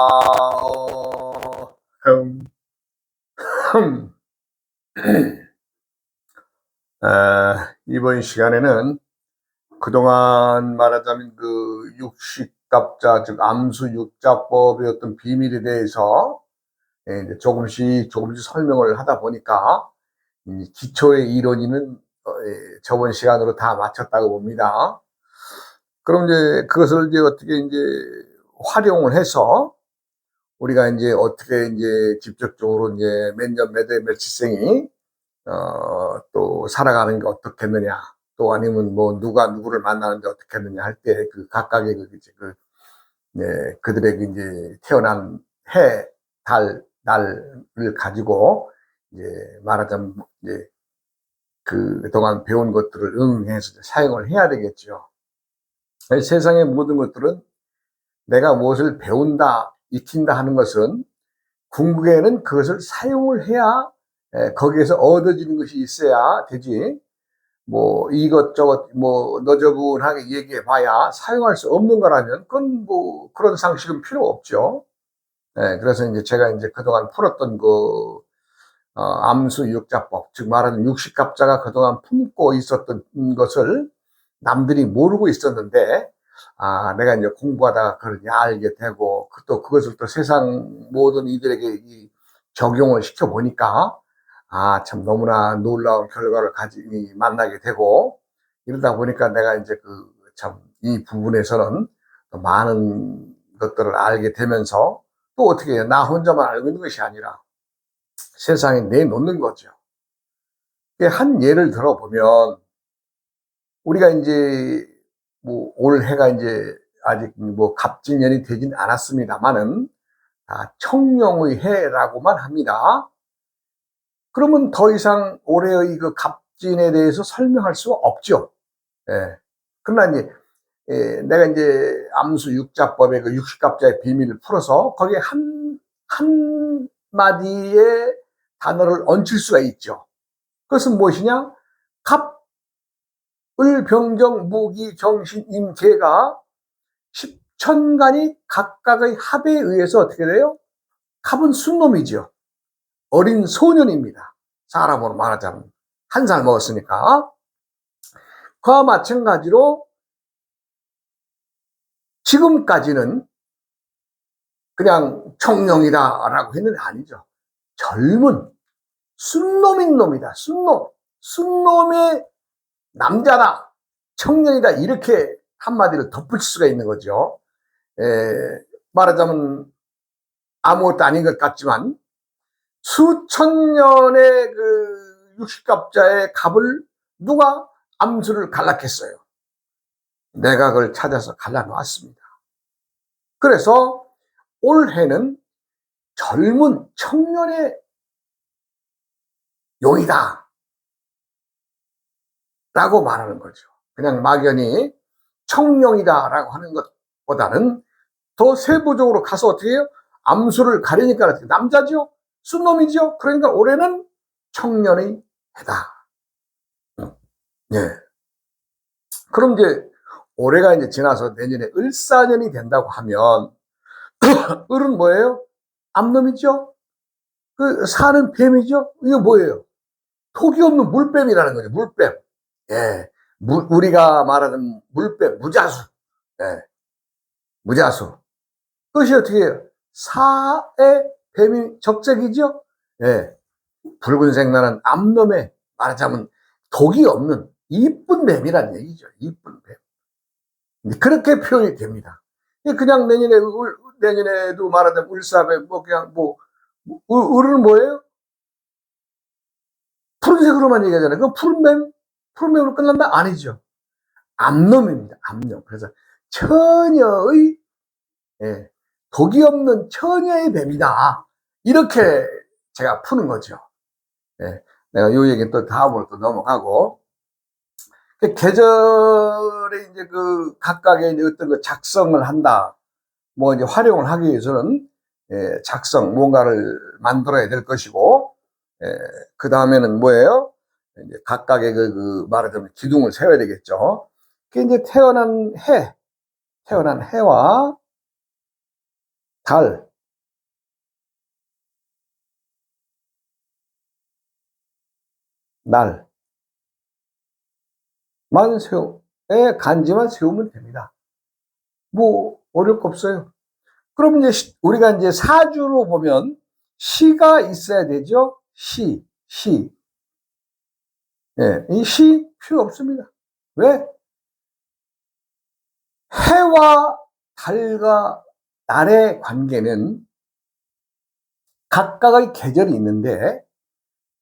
우야어 흠. 이번 시간에는 그동안 말하자면 그 육식갑자 즉 암수육자법의 어떤 비밀에 대해서 이제 조금씩 설명을 하다 보니까 이 기초의 이론이는 저번 시간으로 다 마쳤다고 봅니다. 그럼 이제 그것을 이제 어떻게 이제 활용을 해서 우리가 이제 어떻게 이제 직접적으로 이제 몇 년 몇 해 며칠생이 또 살아가는 게 어떻겠느냐, 또 아니면 뭐 누가 누구를 만나는데 어떻겠느냐 할 때 그 각각의 그들에게 이제 태어난 해, 달, 날을 가지고 이제 말하자면 이제 그동안 배운 것들을 응해서 사용을 해야 되겠죠. 세상의 모든 것들은 내가 무엇을 배운다, 익힌다 하는 것은 궁극에는 그것을 사용을 해야 거기에서 얻어지는 것이 있어야 되지. 뭐 이것저것 뭐 너저분하게 얘기해 봐야 사용할 수 없는 거라면 그건 뭐 그런 상식은 필요 없죠. 그래서 이제 제가 이제 그동안 풀었던 암수육자법, 즉 말하는 육식갑자가 그동안 품고 있었던 것을 남들이 모르고 있었는데, 내가 이제 공부하다가 그걸 알게 되고, 또 그것을 또 세상 모든 이들에게 적용을 시켜보니까, 참 너무나 놀라운 결과를 만나게 되고, 이러다 보니까 내가 이제 참 이 부분에서는 또 많은 것들을 알게 되면서, 또 어떻게 해요? 나 혼자만 알고 있는 것이 아니라 세상에 내놓는 거죠. 한 예를 들어보면, 우리가 이제 뭐 올해가 이제 아직 뭐 갑진년이 되진 않았습니다만은 청룡의 해라고만 합니다. 그러면 더 이상 올해의 그 갑진에 대해서 설명할 수가 없죠. 예. 그러나 이제 내가 이제 암수육자법의 그 육식갑자의 비밀을 풀어서 거기에 한 마디의 단어를 얹힐 수가 있죠. 그것은 무엇이냐? 갑 을병정 무기 정신 임계가 십천간이 각각의 합에 의해서 어떻게 돼요? 갑은 순놈이죠. 어린 소년입니다. 사람으로 말하자면 한 살 먹었으니까. 그와 마찬가지로 지금까지는 그냥 청룡이다라고 했는데 아니죠. 젊은 순놈인 놈이다. 순놈의 남자다, 청년이다, 이렇게 한마디로 덧붙일 수가 있는 거죠. 말하자면 아무것도 아닌 것 같지만 수천 년의 그 육식갑자의 갑을 누가 암수를 갈랐겠어요? 내가 그걸 찾아서 갈라놓았습니다. 그래서 올해는 젊은 청년의 용이다 라고 말하는 거죠. 그냥 막연히 청룡이다 라고 하는 것보다는 더 세부적으로 가서 어떻게 해요? 암수를 가리니까 어떻게 남자죠? 순놈이죠? 그러니까 올해는 청년의 해다. 예. 그럼 이제 올해가 이제 지나서 내년에 을사년이 된다고 하면 을은 뭐예요? 암놈이죠? 그 사는 뱀이죠? 이거 뭐예요? 톡이 없는 물뱀이라는 거죠. 물뱀. 예. 우리가 말하는 물뱀, 무자수. 예. 무자수. 그것이 어떻게 해요? 사의 뱀이 적색이죠? 예. 붉은색 나는 암놈의 말하자면 독이 없는 이쁜 뱀이란 얘기죠. 이쁜 뱀. 그렇게 표현이 됩니다. 그냥 내년에도 말하자면 울사뱀, 을은 뭐예요? 푸른색으로만 얘기하잖아요. 그럼 푸른뱀으로 끝난다? 아니죠. 암놈입니다. 암놈. 그래서 처녀의, 독이 없는 처녀의 뱀이다. 이렇게 제가 푸는 거죠. 내가 이 얘기는 또 다음으로 또 넘어가고, 계절에 이제 각각의 이제 어떤 작성을 한다, 뭐 이제 활용을 하기 위해서는 뭔가를 만들어야 될 것이고, 그 다음에는 뭐예요? 이제 각각의 말하자면 기둥을 세워야 되겠죠. 그게 이제 태어난 해, 태어난 해와 달, 날만 간지만 세우면 됩니다. 뭐 어려울 거 없어요. 그럼 이제 우리가 이제 사주로 보면 시가 있어야 되죠. 시. 예, 이 시 필요 없습니다. 왜? 해와 달과 날의 관계는 각각의 계절이 있는데,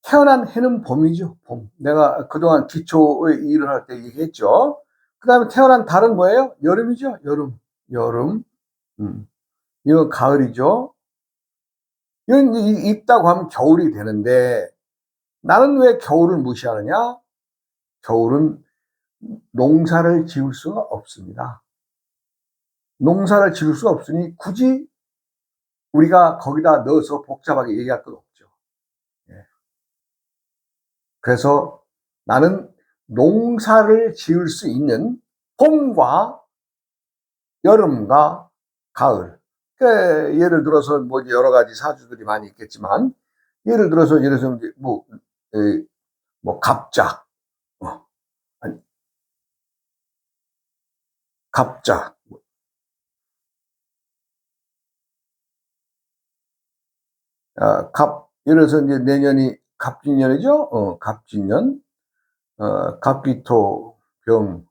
태어난 해는 봄이죠, 봄. 내가 그동안 기초의 일을 할 때 얘기했죠. 그 다음에 태어난 달은 뭐예요? 여름이죠, 여름. 이건 가을이죠. 이건 있다고 하면 겨울이 되는데, 나는 왜 겨울을 무시하느냐? 겨울은 농사를 지을 수가 없습니다. 농사를 지을 수가 없으니 굳이 우리가 거기다 넣어서 복잡하게 얘기할 건 없죠. 예. 그래서 나는 농사를 지을 수 있는 봄과 여름과 가을. 그러니까 예를 들어서 뭐 여러 가지 사주들이 많이 있겠지만, 예를 들어서 뭐 갑자, 아니, 갑자, 예를 들어서 이제 내년이 갑진년이죠. 갑진년, 갑기토, 병,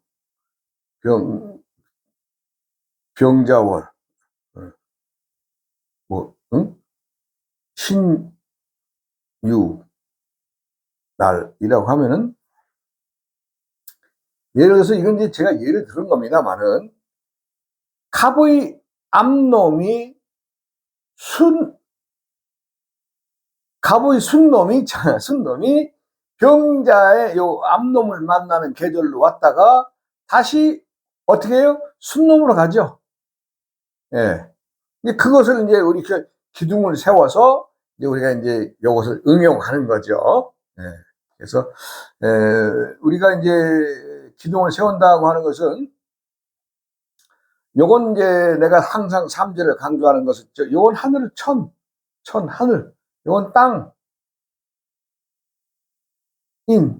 병자월, 뭐, 신유, 날이라고 하면은, 예를 들어서 이건 이제 제가 예를 들은 겁니다만은, 갑의 앞놈이 갑의 순놈이 병자의 요 앞놈을 만나는 계절로 왔다가 다시 어떻게 해요? 순놈으로 가죠. 예. 그것을 이제 우리 기둥을 세워서 이제 우리가 이제 이것을 응용하는 거죠. 예. 그래서 우리가 이제 기둥을 세운다고 하는 것은, 요건 이제 내가 항상 삼재를 강조하는 것은, 요건 하늘을 하늘, 요건 땅,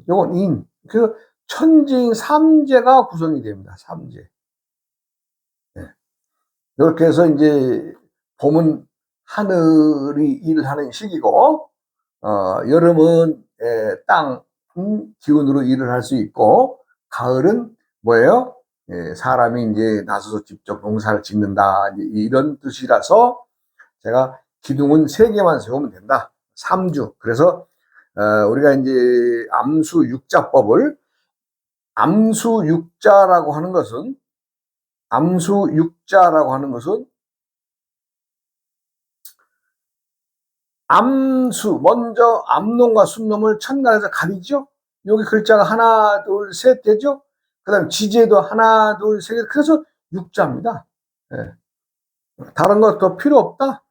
요건 인. 그래서 천지인 삼재가 구성이 됩니다. 삼재. 네. 이렇게 해서 이제 봄은 하늘이 일을 하는 시기고, 여름은 땅 기운으로 일을 할 수 있고, 가을은 뭐예요? 사람이 이제 나서서 직접 농사를 짓는다, 이런 뜻이라서 제가 기둥은 3개만 세우면 된다. 3주. 그래서 우리가 이제 암수육자법을, 암수육자라고 하는 것은 먼저 암놈과 순놈을 천간에서 가리죠. 여기 글자가 하나, 둘, 셋 되죠. 그 다음에 지제도 하나, 둘, 셋. 그래서 육자입니다. 예. 다른 것 더 필요 없다.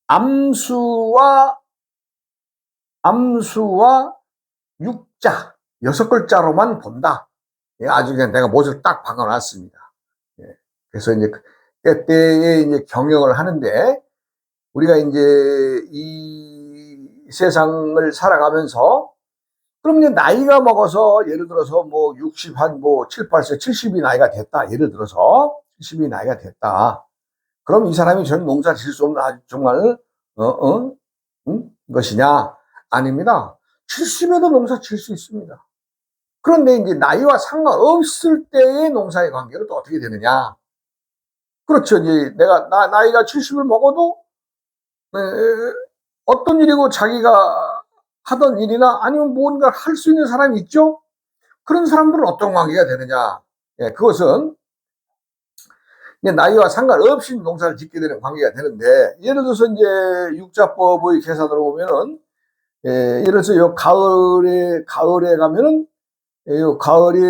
암수와 육자 6글자로만 본다. 아주 그냥 내가 못을 딱 박아놨습니다. 그래서 이제 때때에 이제 경영을 하는데, 우리가 이제 이 세상을 살아가면서, 그럼 이제 나이가 먹어서 예를 들어서 뭐 60, 뭐 7, 8세, 70이 나이가 됐다. 예를 들어서 70이 나이가 됐다. 그럼 이 사람이 전 농사 지을 수 없는 아주 정말 것이냐? 아닙니다. 70에도 농사 지을 수 있습니다. 그런데 이제 나이와 상관없을 때의 농사의 관계는 또 어떻게 되느냐? 그렇죠. 이제 나이가 70을 먹어도 어떤 일이고 자기가 하던 일이나 아니면 뭔가 할 수 있는 사람이 있죠? 그런 사람들은 어떤 관계가 되느냐? 그것은 나이와 상관없이 농사를 짓게 되는 관계가 되는데, 예를 들어서 이제 육자법의 계산으로 보면은, 예를 들어서 요 가을에 가면은, 요 가을이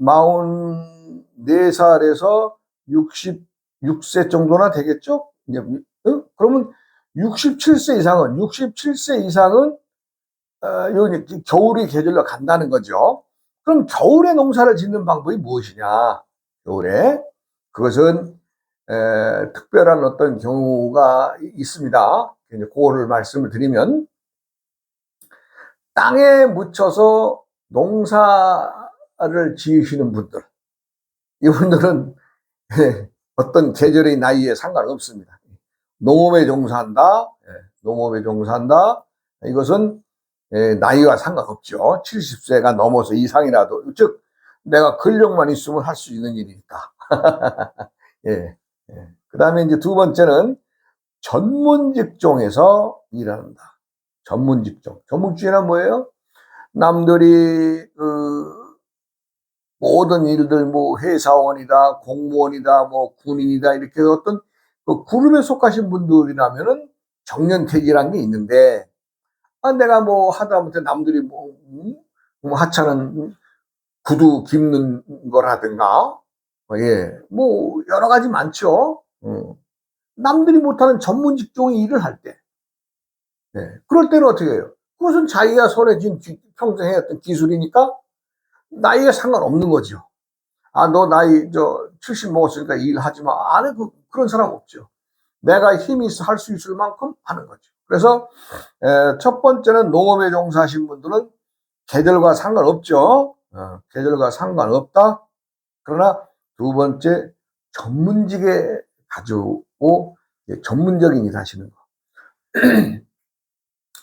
44살에서 66세 정도나 되겠죠? 그러면 67세 이상은, 요 겨울이 계절로 간다는 거죠. 그럼 겨울에 농사를 짓는 방법이 무엇이냐? 겨울에 그것은 특별한 어떤 경우가 있습니다. 그거를 말씀을 드리면, 땅에 묻혀서 농사를 지으시는 분들, 이분들은 어떤 계절의 나이에 상관없습니다. 농업에 종사한다, 농업에 종사한다. 이것은 나이와 상관없죠. 70세가 넘어서 이상이라도, 즉 내가 근력만 있으면 할 수 있는 일이니까. 예. 그 다음에 이제 두 번째는 전문 직종에서 일한다. 전문 직종. 전문 직종이란 뭐예요? 남들이 모든 일들, 뭐 회사원이다, 공무원이다, 뭐 군인이다, 이렇게 어떤 그 그룹에 속하신 분들이라면은 정년퇴직이라는 게 있는데, 내가 뭐 하다못해 남들이 뭐 하찮은 구두 깁는 거라든가, 뭐 여러 가지 많죠. 남들이 못하는 전문 직종의 일을 할 때, 그럴 때는 어떻게 해요? 그것은 자기가 손에 쥔 평생 해왔던 기술이니까 나이가 상관없는 거죠. 너 나이 70 먹었으니까 일하지 마. 안 해. 그런 사람 없죠. 내가 힘이 있어 할 수 있을 만큼 하는 거죠. 그래서 첫 번째는 농업에 종사하신 분들은 계절과 상관없죠. 계절과 상관없다. 그러나 두 번째, 전문직에 가지고 전문적인 일 하시는 거.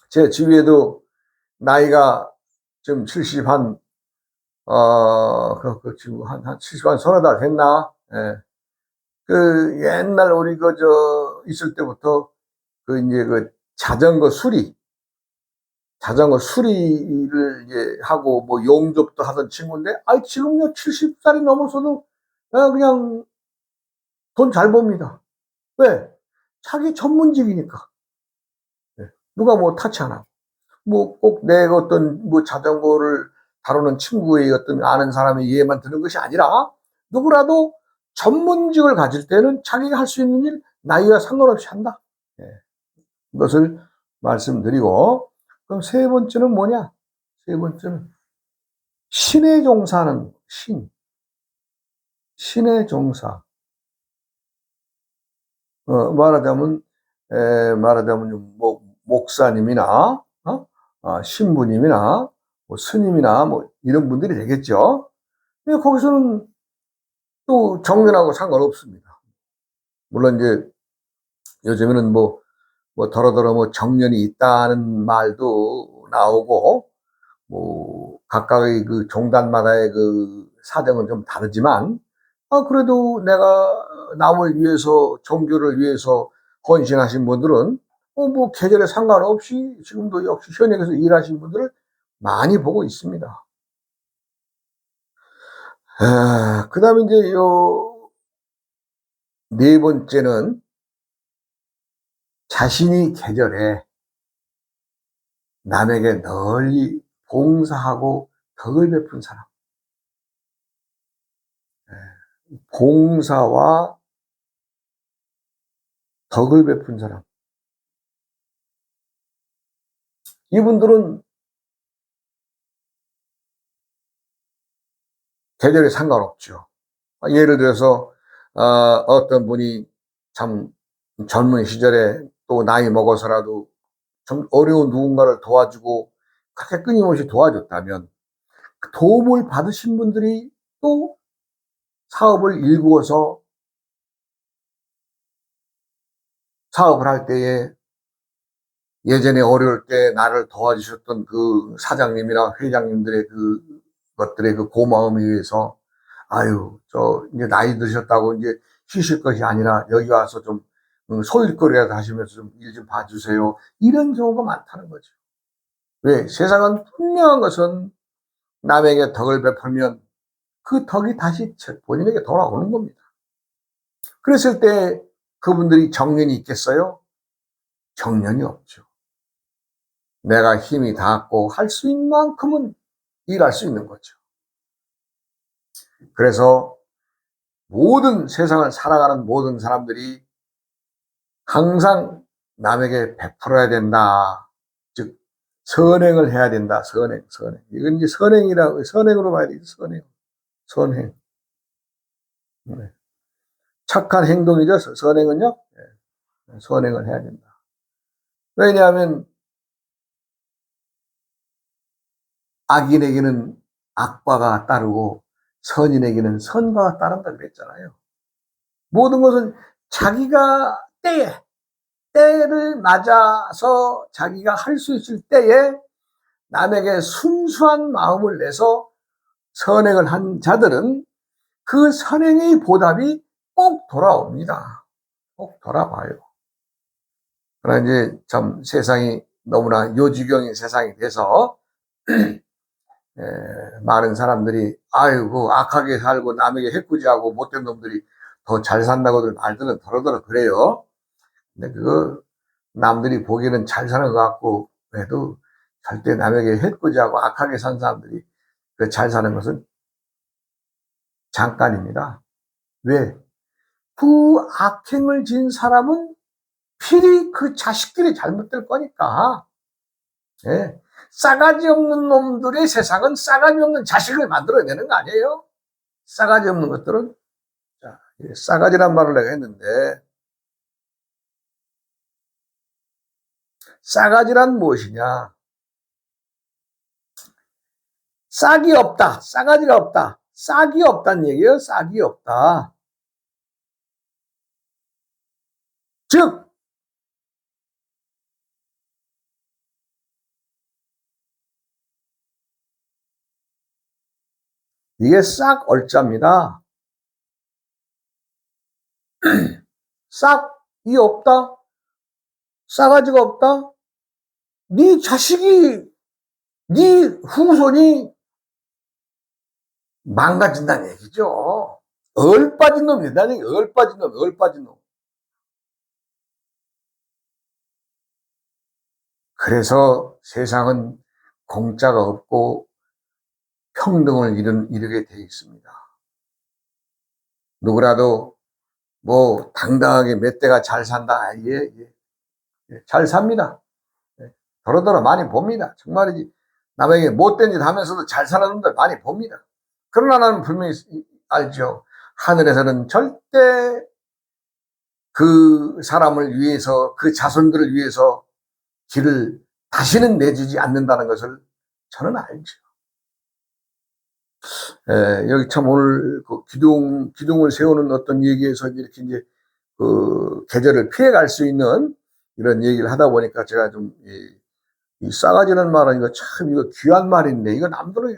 제 주위에도 나이가 지금 70 지금 한 70, 서너 달 됐나? 예. 그 옛날 우리 있을 때부터 이제 자전거 수리를 이제 하고 뭐 용접도 하던 친구인데, 지금요 70살이 넘어서도 그냥 돈 잘 법니다. 왜? 자기 전문직이니까. 누가 뭐 타치 안 하고. 뭐 꼭 내 어떤 뭐 자전거를 다루는 친구의 어떤 아는 사람의 이해만 드는 것이 아니라, 누구라도 전문직을 가질 때는 자기가 할 수 있는 일 나이와 상관없이 한다. 이것을 말씀드리고, 그럼 세 번째는 뭐냐? 세 번째는 신에 종사하는 신에 종사. 말하자면 뭐 목사님이나 신부님이나 뭐 스님이나 뭐 이런 분들이 되겠죠. 근데 거기서는 또 정년하고 상관없습니다. 물론 이제 요즘에는 뭐 더러더러 뭐 정년이 있다는 말도 나오고, 뭐 각각의 그 종단마다의 그 사정은 좀 다르지만, 그래도 내가 남을 위해서, 종교를 위해서 헌신하신 분들은 뭐 계절에 상관없이 지금도 역시 현역에서 일하신 분들을 많이 보고 있습니다. 그 다음에 이제 네 번째는 자신이 계절에 남에게 널리 봉사하고 덕을 베푼 사람. 봉사와 덕을 베푼 사람. 이분들은 계절에 상관없죠. 예를 들어서 어떤 분이 참 젊은 시절에 또 나이 먹어서라도 좀 어려운 누군가를 도와주고 그렇게 끊임없이 도와줬다면, 그 도움을 받으신 분들이 또 사업을 일구어서 사업을 할 때에 예전에 어려울 때 나를 도와주셨던 그 사장님이나 회장님들의 것들의 그 고마움에 의해서, 이제 나이 드셨다고 이제 쉬실 것이 아니라 여기 와서 좀 소일거리라도 하시면서 좀 일 좀 봐주세요. 이런 경우가 많다는 거죠. 왜? 세상은 분명한 것은 남에게 덕을 베풀면 그 덕이 다시 본인에게 돌아오는 겁니다. 그랬을 때 그분들이 정년이 있겠어요? 정년이 없죠. 내가 힘이 닿고 할 수 있는 만큼은 일할 수 있는 거죠. 그래서 모든 세상을 살아가는 모든 사람들이 항상 남에게 베풀어야 된다. 즉 선행을 해야 된다. 선행, 선행. 이건 이제 선행으로 봐야 되지. 선행, 선행. 네. 착한 행동이죠. 선행은요. 네. 선행을 해야 된다. 왜냐하면 악인에게는 악과가 따르고 선인에게는 선과가 따른다 그랬잖아요. 모든 것은 자기가 때를 맞아서 자기가 할 수 있을 때에 남에게 순수한 마음을 내서 선행을 한 자들은 그 선행의 보답이 꼭 돌아옵니다. 꼭 돌아와요. 그러나 이제 참 세상이 너무나 요지경인 세상이 돼서 많은 사람들이 아이고 악하게 살고 남에게 해코지하고 못된 놈들이 더 잘 산다고들 말들은 더러더러 그래요. 근데 그거 남들이 보기에는 잘 사는 것 같고 해도 절대 남에게 해코지하고 악하게 산 사람들이 그 잘 사는 것은 잠깐입니다. 왜? 그 악행을 지은 사람은 필히 그 자식들이 잘못될 거니까. 예. 싸가지 없는 놈들의 세상은 싸가지 없는 자식을 만들어내는 거 아니에요? 싸가지 없는 것들은. 자, 싸가지란 말을 내가 했는데, 싸가지란 무엇이냐? 싹이 없다. 싸가지가 없다. 싹이 없다는 얘기예요. 싹이 없다. 즉, 이게 싹 얼자입니다. 싹이 없다? 싸가지가 없다? 네 자식이, 네 후손이 망가진다는 얘기죠. 얼빠진 놈이다는 얘기, 얼빠진 놈, 얼빠진 놈. 그래서 세상은 공짜가 없고 평등을 이루게 되어 있습니다. 누구라도 뭐 당당하게 몇 대가 잘 산다. 예, 예. 잘 삽니다. 더러더러 많이 봅니다. 정말이지. 남에게 못된 짓 하면서도 잘 사는 놈들 많이 봅니다. 그러나 나는 분명히 알죠. 하늘에서는 절대 그 사람을 위해서, 그 자손들을 위해서 길을 다시는 내주지 않는다는 것을 저는 알죠. 여기 참 오늘 그 기둥을 세우는 어떤 얘기에서 이렇게 이제 그 계절을 피해갈 수 있는 이런 얘기를 하다 보니까 제가 좀 이 싸가지는 말은 이거 귀한 말인데 이거 남들은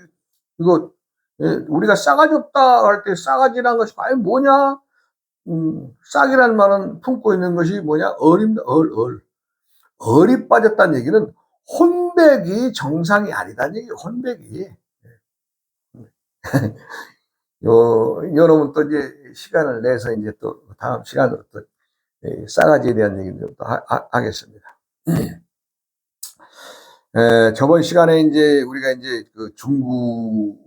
이거 우리가 싸가지 없다 할 때 싸가지란 것이 과연 뭐냐? 싹이라는 말은 품고 있는 것이 뭐냐? 얼입니다. 얼이 빠졌다는 얘기는 혼백이 정상이 아니다는 얘기예요. 혼백이. 여러분 또 이제 시간을 내서 이제 또 다음 시간으로 또 싸가지에 대한 얘기를 또 하겠습니다. 저번 시간에 이제 우리가 이제 그 중국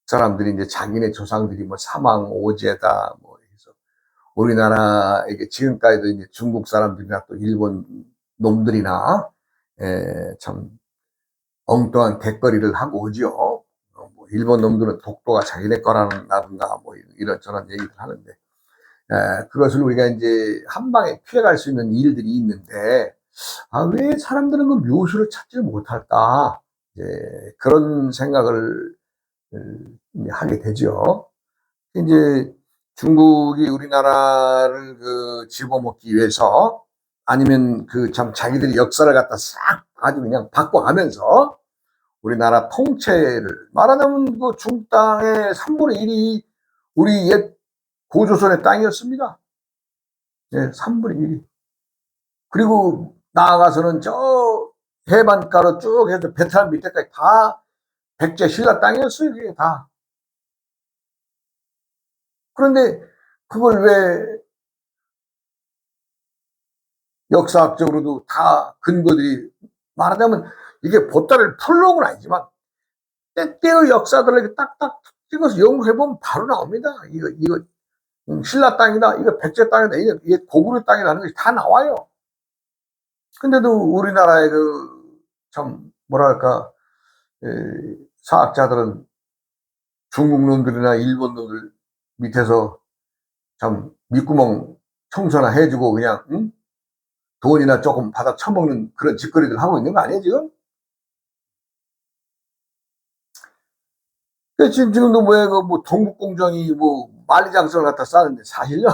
사람들이 이제 자기네 조상들이 뭐 사망 오제다 뭐 해서 우리나라에게 지금까지도 이제 중국 사람들이나 또 일본 놈들이나 참 엉뚱한 댓거리를 하고 오죠. 뭐 일본 놈들은 독도가 자기네 거라든가 뭐 이런저런 얘기를 하는데 그것을 우리가 이제 한 방에 피해갈 수 있는 일들이 있는데 왜 사람들은 그 묘수를 찾지 못할까? 그런 생각을 하게 되죠. 이제 중국이 우리나라를 그 집어먹기 위해서 아니면 그 참 자기들이 역사를 갖다 싹 아주 그냥 바꿔가면서 우리나라 통째를 말하자면 그 중국 땅의 3분의 1이 우리 옛 고조선의 땅이었습니다. 3분의 1이. 그리고 나아가서는 저 해변가로 쭉 해서 베트남 밑에까지 다 백제 신라 땅이었어요. 그게 다. 그런데 그걸 왜 역사학적으로도 다 근거들이 말하자면 이게 보따리를 풀러온 건 아니지만 때때의 역사들을 이렇게 딱딱 찍어서 연구해보면 바로 나옵니다. 이거 신라 땅이다. 이거 백제 땅이다. 이게 고구려 땅이라는 것이 다 나와요. 근데도 우리나라의 그 참 뭐랄까, 사학자들은 중국 놈들이나 일본 놈들 밑에서 참 밑구멍 청소나 해주고 그냥, 응? 돈이나 조금 받아 처먹는 그런 짓거리들 하고 있는 거 아니에요, 지금? 지금도 뭐야, 뭐, 동북공정이 뭐, 만리장성을 갖다 쌓는데, 사실요,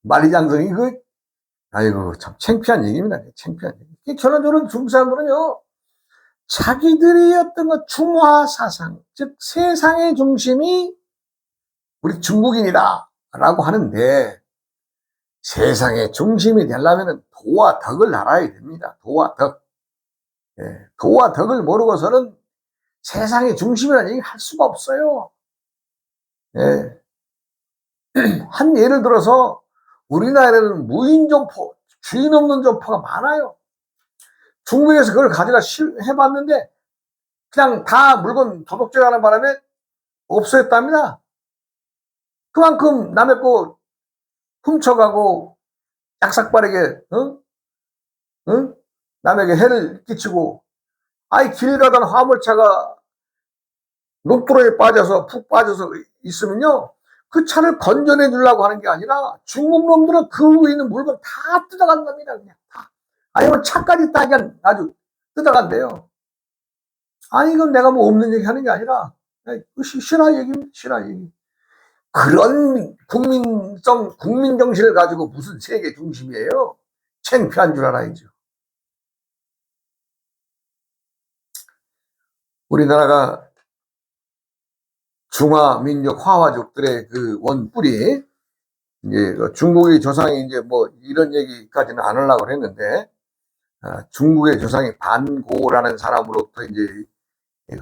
만리장성이 아이고, 참, 창피한 얘기입니다. 창피한 얘기. 저런 중국 사람들은요, 자기들이 어떤 중화 사상, 즉, 세상의 중심이 우리 중국인이다. 라고 하는데, 세상의 중심이 되려면 도와 덕을 알아야 됩니다. 도와 덕. 예, 도와 덕을 모르고서는 세상의 중심이라는 얘기 할 수가 없어요. 예. 한 예를 들어서 우리나라에는 무인점포, 주인 없는 점포가 많아요. 중국에서 그걸 가져가 해봤는데 그냥 다 물건 도둑질하는 바람에 없어졌답니다. 그만큼 남의 거 훔쳐가고 약삭빠르게 남에게 해를 끼치고 아이 길 가던 화물차가 녹도로에 빠져서 푹 빠져서 있으면요 그 차를 건져내 주려고 하는 게 아니라 중국 놈들은 그 위에 있는 물건 다 뜯어간답니다. 그냥 다. 아니면 차까지 다 그냥 아주 뜯어간대요. 아니 이건 내가 뭐 없는 얘기 하는 게 아니라 실화 얘기입니다. 실화 얘기. 그런 국민 정신을 가지고 무슨 세계 중심이에요. 창피한 줄 알아야죠. 우리나라가 중화민족 화화족들의 그 원뿌리, 이제 중국의 조상이 이제 뭐 이런 얘기까지는 안 하려고 했는데, 중국의 조상이 반고라는 사람으로부터 이제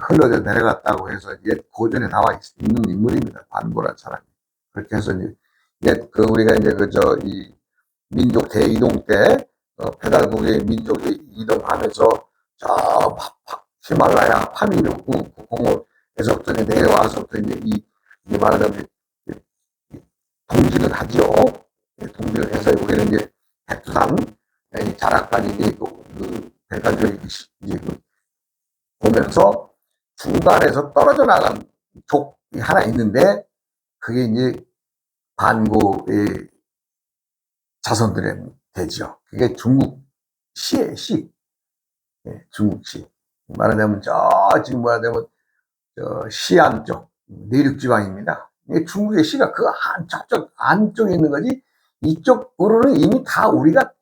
흘러져 내려갔다고 해서 옛 고전에 나와 있는 인물입니다. 반고라는 사람이. 그렇게 해서 이제 옛 우리가 이제 이 민족 대이동 때, 페달국의 민족이 이동하면서 저 히말라야 파미공에서부터 내려와서부터 이제 이 말하자면 동지를 하죠. 동지를 해서 여기는 이제 백두산 자락까지 이제 백간절이 이제 보면서 중간에서 떨어져 나간 족이 하나 있는데 그게 이제 반고의 자손들의 되죠. 그게 중국 시예요, 시. 중국 시. 말하자면 지금 말하자면 시안 쪽 내륙 지방입니다. 중국의 시가 그 저쪽 안쪽에 있는 거지 이쪽으로는 이미 다 우리가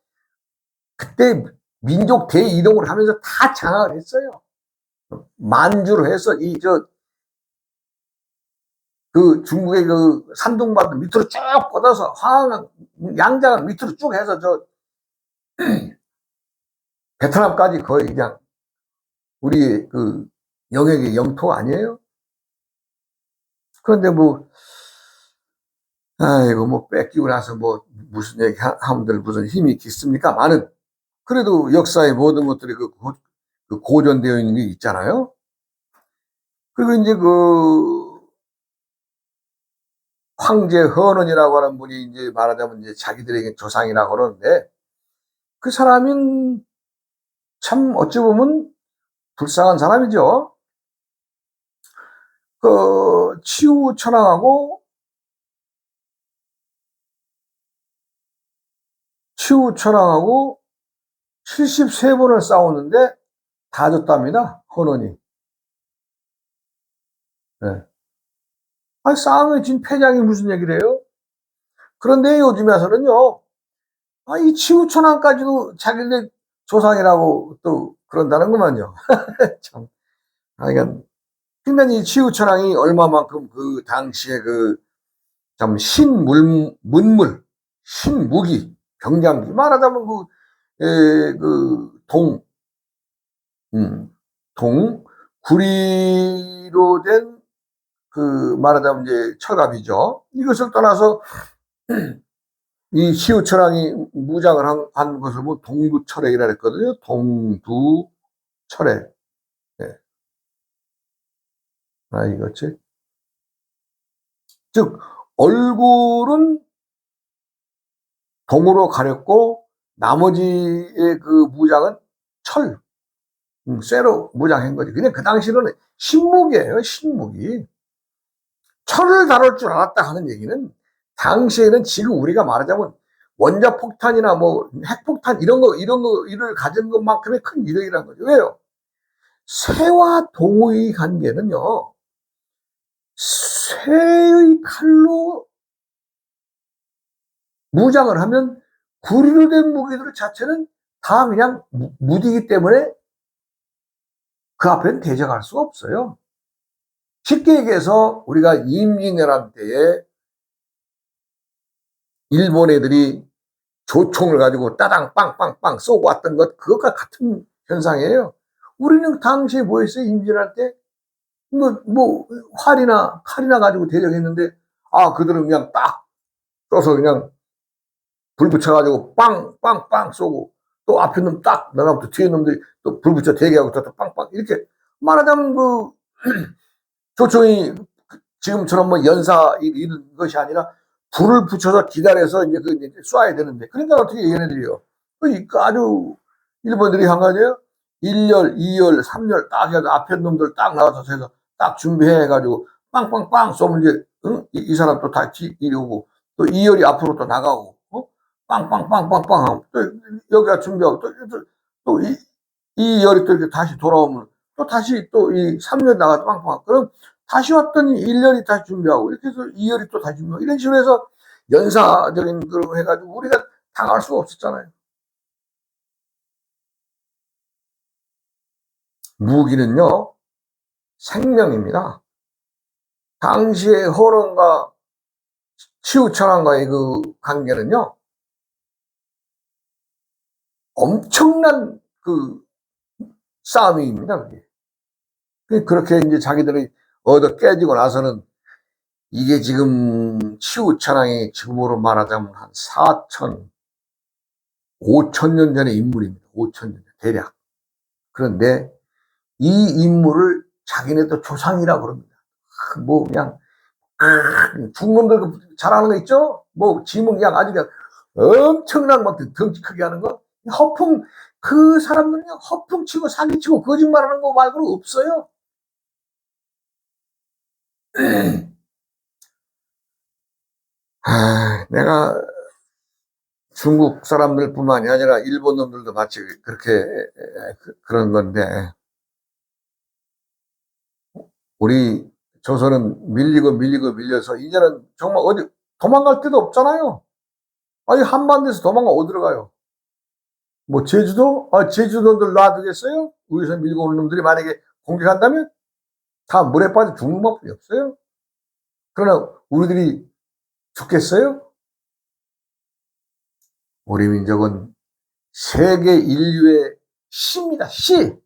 그때 민족 대이동을 하면서 다 장악을 했어요. 만주로 해서 그 중국의 그 산둥바도 밑으로 쭉 뻗어서 황한 양장을 밑으로 쭉 해서 베트남까지 거의 그냥 우리 그 영역의 영토 아니에요? 그런데 뭐 아이고 뭐 뺏기고 나서 뭐 무슨 얘기 하면들 무슨 힘이 있겠습니까? 많은 그래도 역사의 모든 것들이 그 고전되어 있는 게 있잖아요. 그리고 이제 황제 헌원이라고 하는 분이 이제 말하자면 이제 자기들에게 조상이라고 그러는데 그 사람은 참 어찌 보면 불쌍한 사람이죠. 치우천왕하고 73번을 싸웠는데 다 졌답니다. 헌원이. 네. 아니 싸움에 진 패장이 무슨 얘기를 해요? 그런데 요즘에 와서는요. 이 치우천왕까지도 자기네 조상이라고 또 그런다는구만요. 참. 그러니까 이 치우천왕이 얼마만큼 그 당시에 참 문물, 신무기, 병장기 말하자면 구리로 된 말하자면 이제 철갑이죠. 이것을 떠나서 이 시우철왕이 무장을 한 것을 뭐 동두철액이라 했거든요. 동두철액. 네. 이거지. 즉 얼굴은 동으로 가렸고 나머지의 그 무장은 철. 쇠로 무장한 거지. 그냥 그 당시로는 신무기예요, 신무기. 철을 다룰 줄 알았다 하는 얘기는 당시에는 지금 우리가 말하자면 원자폭탄이나 뭐 핵폭탄 이를 가진 것만큼의 큰 위력이라는 거죠. 왜요? 쇠와 동의 관계는요, 쇠의 칼로 무장을 하면 구리로 된 무기들 자체는 다 그냥 무디기 때문에 그 앞에는 대적할 수가 없어요. 쉽게 얘기해서 우리가 임진왜란 때에 일본 애들이 조총을 가지고 따당 빵빵빵 쏘고 왔던 것, 그것과 같은 현상이에요. 우리는 당시에 뭐 했어요? 임진왜란 때? 활이나 칼이나 가지고 대적했는데, 그들은 그냥 딱 쏘서 그냥 불 붙여가지고 빵빵빵 쏘고, 또 앞에 놈 딱 나가면 또 뒤에 놈들이 또 불 붙여 대기하고 또 빵빵 이렇게 말하자면 조총이 지금처럼 뭐 연사 이런 것이 아니라 불을 붙여서 기다려서 이제 쏴야 되는데, 그러니까 어떻게 얘네들이요? 아주 일본들이 한 가지예요. 1열, 2열, 3열 딱 해서 앞에 놈들 딱 나와서 해서 딱 준비해가지고 빵빵빵 쏘면 이제 이 사람 또 다시 이리 오고, 또 2열이 앞으로 또 나가고, 빵빵빵빵빵 하고 또 여기가 준비하고 또 이 열이 또 이렇게 다시 돌아오면 또 다시 또 이 3열 나가서 빵빵. 그럼 다시 왔더니 1열이 다시 준비하고, 이렇게 해서 2열이 또 다시 준비하고, 이런 식으로 해서 연사적인 그런 해가지고 우리가 당할 수가 없었잖아요. 무기는요, 생명입니다. 당시의 호론과 치우천왕과의 그 관계는요, 엄청난 그 싸움입니다. 그게. 그렇게 이제 자기들이 얻어 깨지고 나서는, 이게 지금 치우천왕이 지금으로 말하자면 한 4천, 5천 년 전의 인물입니다. 5천 년 전, 대략. 그런데 이 인물을 자기네도 조상이라고 그럽니다. 그냥 중놈들 잘하는 거 있죠? 지문 그냥 아주 그냥 엄청난 막 덩치 크게 하는 거. 그 사람들은 그냥 허풍치고 사기치고 거짓말하는 거 말고는 없어요. 내가 중국 사람들뿐만이 아니라 일본 놈들도 마치 그렇게 그런 건데, 우리 조선은 밀리고 밀려서 이제는 정말 어디 도망갈 데도 없잖아요. 아니, 한반도에서 어디로 가요? 제주도? 제주도들 놔두겠어요? 위에서 밀고 오는 놈들이 만약에 공격한다면 다 물에 빠져 죽는 법밖에 없어요. 그러나 우리들이 죽겠어요? 우리 민족은 세계 인류의 시입니다. 시.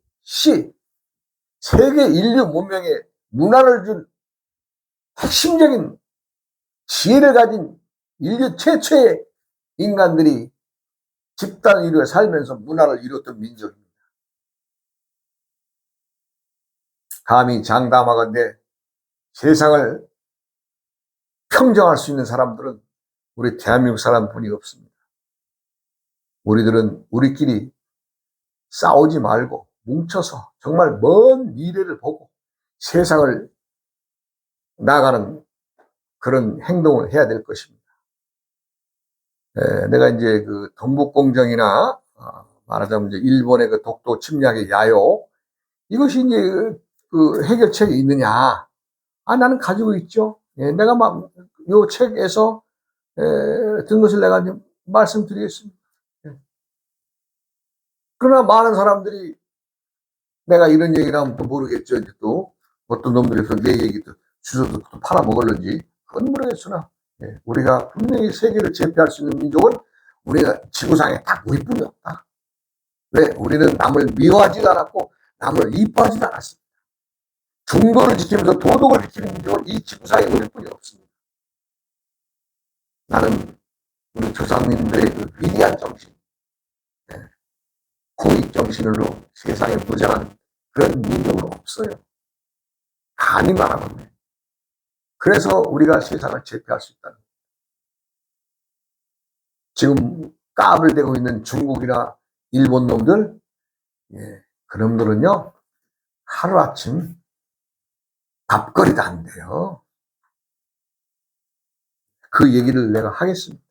세계 인류 문명에 문화를 준 핵심적인 지혜를 가진 인류 최초의 인간들이 집단 인류에 살면서 문화를 이뤘던 민족입니다. 감히 장담하건대 세상을 평정할 수 있는 사람들은 우리 대한민국 사람뿐이 없습니다. 우리들은 우리끼리 싸우지 말고 뭉쳐서 정말 먼 미래를 보고 세상을 나가는 그런 행동을 해야 될 것입니다. 내가 이제 그 동북공정이나 말하자면 이제 일본의 그 독도 침략의 야욕, 이것이 이제 그 해결책이 있느냐? 나는 가지고 있죠. 내가 요 책에서 든 것을 내가 이제 말씀드리겠습니다. 그러나 많은 사람들이 내가 이런 얘기를 하면 또 모르겠죠. 이제 또 어떤 놈들에서 내 얘기도 주워서 또 팔아먹을런지 그건 모르겠으나, 우리가 분명히 세계를 제패할 수 있는 민족은 우리가 지구상에 딱 우리뿐이 없다. 왜? 우리는 남을 미워하지도 않았고 남을 이뻐하지도 않았습니다. 중도를 지키면서 도덕을 지키는 민족은 이 지구상에 우리뿐이 없습니다. 나는 우리 조상님들의 그 위대한 정신, 공익 정신으로 세상에 무장한 그런 민족은 없어요. 감히 말하면. 그래서 우리가 세상을 제패할 수 있다는 거예요. 지금 까불대고 있는 중국이나 일본 놈들, 그놈들은요, 하루아침 밥거리도 안 돼요. 그 얘기를 내가 하겠습니다.